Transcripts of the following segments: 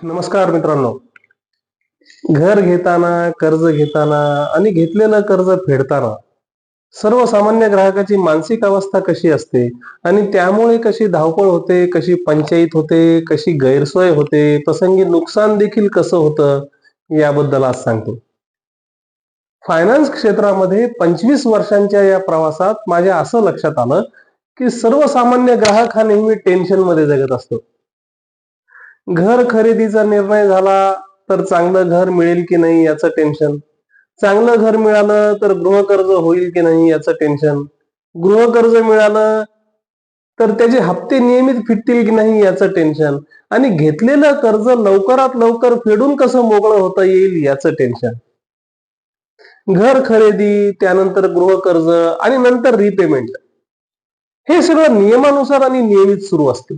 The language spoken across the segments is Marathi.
नमस्कार मित्रांनो. घर घेताना, कर्ज घेताना आणि घेतलेलं कर्ज फेडताना सर्वसामान्य ग्राहकाची मानसिक अवस्था कशी असते आणि त्यामुळे कशी धावपळ होते, कशी पंचायत होते, कशी गैरसोय होते, प्रसंगी नुकसान देखील कसं होतं, याबद्दल आज सांगतो. फायनान्स क्षेत्रामध्ये 25 वर्षांच्या या प्रवासात माझ्या असं लक्षात आलं की सर्वसामान्य ग्राहक हा नेहमी टेन्शन मध्ये जगत असतो. घर खरेदीचा निर्णय झाला तर चांगलं घर मिळेल की नाही याचं टेन्शन, चांगलं घर मिळालं तर गृहकर्ज होईल की नाही याचं टेन्शन, गृहकर्ज मिळालं तर त्याचे हप्ते नियमित फिटतील की नाही याचं टेन्शन, आणि घेतलेलं कर्ज लवकरात लवकर फेडून कसं मोकळं होता येईल याचं टेन्शन. घर खरेदी, त्यानंतर गृहकर्ज आणि नंतर रिपेमेंट, हे सगळं नियमानुसार आणि नियमित सुरू असते.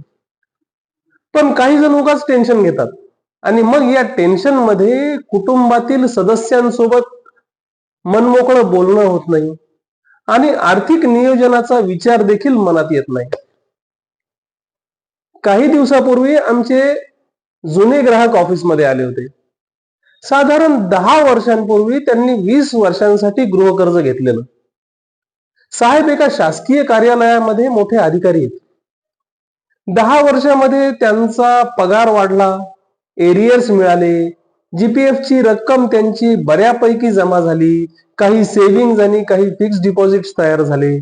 पण काही जण उगाच टेन्शन घेतात आणि मग या टेन्शन मध्ये कुटुंबातील सदस्यांसोबत मनमोकळं बोलणं होत नाही आणि आर्थिक नियोजनाचा विचार देखील मनात येत नाही. काही दिवसापूर्वी आमचे जुने ग्राहक ऑफिसमध्ये आले होते. साधारण 10 वर्षांपूर्वी त्यांनी 20 वर्षांसाठी गृहकर्ज घेतलेलं. साहेब एका शासकीय कार्यालयामध्ये मोठे अधिकारी आहेत. 10 वर्षामध्ये त्यांचा पगार वाढला, एरियर्स मिळाले, जीपीएफ ची रक्कम त्यांची बऱ्यापैकी जमा झाली, काही सेव्हिंग्ज आणि काही फिक्स डिपॉझिट्स तयार झाले.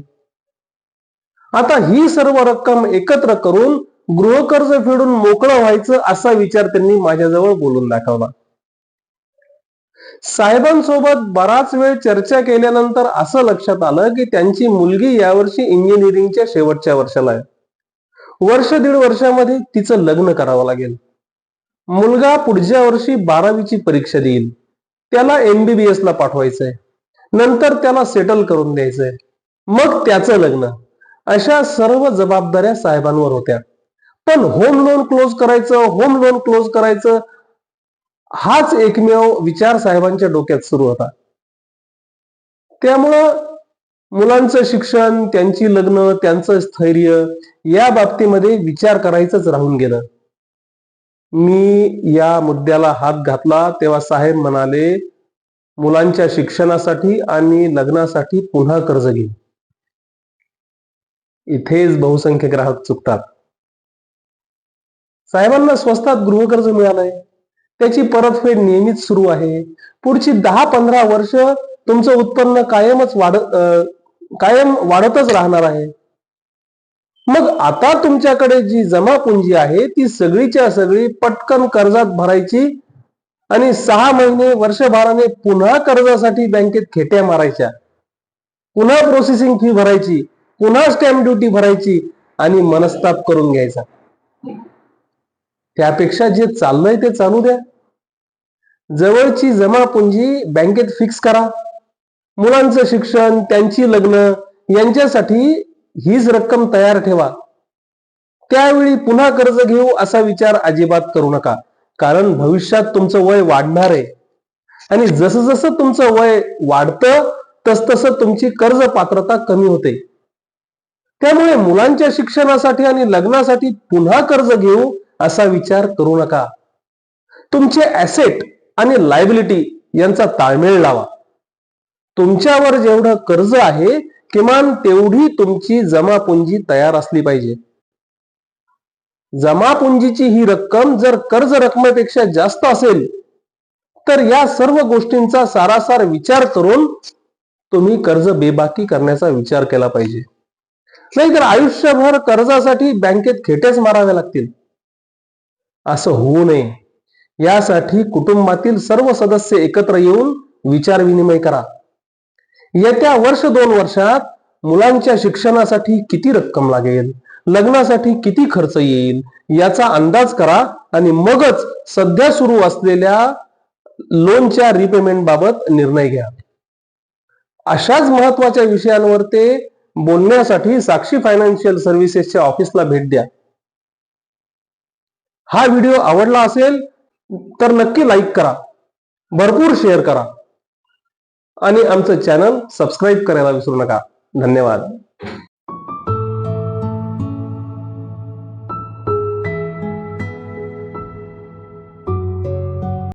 आता ही सर्व रक्कम एकत्र करून गृहकर्ज फेडून मोकळं व्हायचं असा विचार त्यांनी माझ्याजवळ बोलून दाखवला. साहेबांसोबत बराच वेळ चर्चा केल्यानंतर असं लक्षात आलं की त्यांची मुलगी यावर्षी इंजिनिअरिंगच्या शेवटच्या वर्षाला आहे. वर्ष दीड वर्षामध्ये तिचं लग्न करावं लागेल. मुलगा पुढच्या वर्षी 12वीची परीक्षा देईल. त्याला एमबीबीएस ला पाठवायचंय, नंतर त्याला सेटल करून द्यायचंय, मग त्याचं लग्न. अशा सर्व जबाबदाऱ्या साहेबांवर होत्या. पण होम लोन क्लोज करायचं हाच एकमेव विचार साहेबांच्या डोक्यात सुरू होता. त्यामुळं मुलांचं शिक्षण, त्यांची लग्न, त्यांचं स्थैर्य या बाबतीमध्ये विचार करायचंच राहून गेलं. मी या मुद्द्याला हात घातला तेव्हा साहेब म्हणाले, मुलांच्या शिक्षणासाठी आणि लग्नासाठी पुन्हा कर्ज घे. इथेच बहुसंख्य ग्राहक चुकतात. साहेबांना स्वस्तात गृहकर्ज मिळालंय, त्याची परतफेड नियमित सुरू आहे, पुढची 10-15 वर्ष तुमचं उत्पन्न कायम वाढतच राहणार आहे. मग आता तुमच्याकडे जी जमा पुंजी आहे ती सगळीच्या सगळी पटकन कर्जात भरायची आणि 6 महिने वर्षभराने पुन्हा कर्जासाठी बँकेत खेट्या मारायच्या, पुन्हा प्रोसेसिंग फी भरायची, पुन्हा स्टॅम्प ड्युटी भरायची आणि मनस्ताप करून घ्यायचा. त्यापेक्षा जे चाललंय ते चालू द्या. जवळची जमा पुंजी बँकेत फिक्स करा. मुलांचं शिक्षण, त्यांची लग्न यांच्यासाठी हीच रक्कम तयार ठेवा. त्यावेळी पुन्हा कर्ज घेऊ असा विचार अजिबात करू नका, कारण भविष्यात तुमचं वय वाढणार आहे आणि जसं जसं तुमचं वय वाढतं तसतसं तुमची कर्ज पात्रता कमी होते. त्यामुळे मुलांच्या शिक्षणासाठी आणि लग्नासाठी पुन्हा कर्ज घेऊ असा विचार करू नका. तुमचे ऍसेट आणि लायबिलिटी यांचा ताळमेळ लावा. तुमच्यावर जेवढं कर्ज आहे किमान तेवढी तुमची जमापुंजी तयार असली पाहिजे. जमापुंजीची ही रक्कम जर कर्ज रकमेपेक्षा जास्त असेल तर या सर्व गोष्टींचा सारासार विचार करून तुम्ही कर्ज बेबाकी करण्याचा विचार केला पाहिजे. नाहीतर आयुष्यभर कर्जासाठी बँकेत खेटेच मारावे लागतील. असं होऊ नये यासाठी कुटुंबातील सर्व सदस्य एकत्र येऊन विचार विनिमय करा. येत्या 1-2 वर्षात मुलांच्या शिक्षणासाठी किती रक्कम लागेल, लग्नासाठी किती खर्च येईल याचा अंदाज करा आणि मगच सध्या सुरू असलेल्या लोनच्या रिपेमेंट बाबत निर्णय घ्या. अशाच महत्वाच्या विषयांवर ते बोलण्यासाठी साक्षी फायनान्शियल सर्व्हिसेसच्या ऑफिसला भेट द्या. हा व्हिडिओ आवडला असेल तर नक्की लाईक करा, भरपूर शेअर करा आणि आमचं चॅनल सबस्क्राईब करायला विसरू नका. धन्यवाद.